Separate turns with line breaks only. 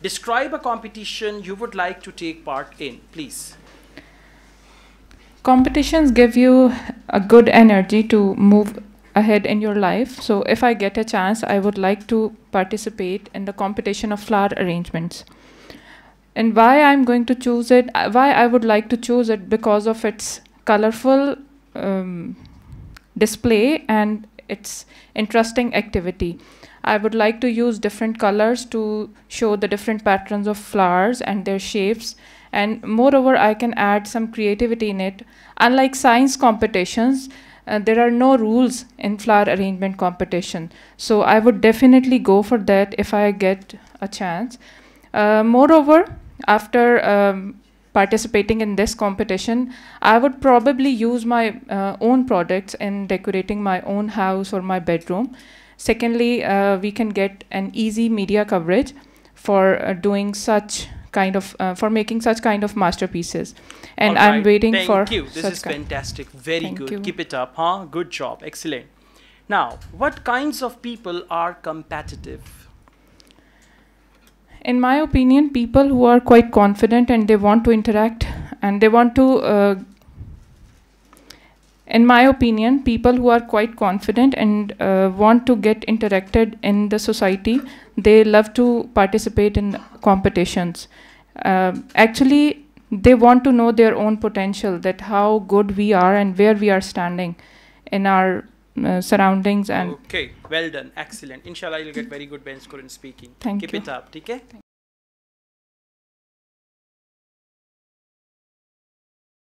Describe a competition you would like to take part in, please.
Competitions give you a good energy to move ahead in your life. So if I get a chance, I would like to participate in the competition of flower arrangements. And why I'm going to choose it, why I would like to choose it, because of its colorful display and its interesting activity. I would like to use different colors to show the different patterns of flowers and their shapes. And moreover, I can add some creativity in it. Unlike science competitions, there are no rules in flower arrangement competition. So I would definitely go for that if I get a chance. Moreover, after participating in this competition, I would probably use my own products in decorating my own house or my bedroom. Secondly, we can get an easy media coverage for doing such kind of for making such kind of masterpieces. And
All right.
I'm waiting for
Thank you. This is fantastic. Very
Thank
good.
you.
Keep it up, huh? Good job. Excellent. Now, what kinds of people are competitive?
In my opinion, people who are quite confident and they want to interact and they want to in my opinion, people who are quite confident and want to get interacted in the society, they love to participate in competitions. Actually, they want to know their own potential, that how good we are and where we are standing in our surroundings. And
okay, well done. Excellent. Inshallah, you'll get very good bench score in speaking.
Thank
Keep
you.
it up. Okay?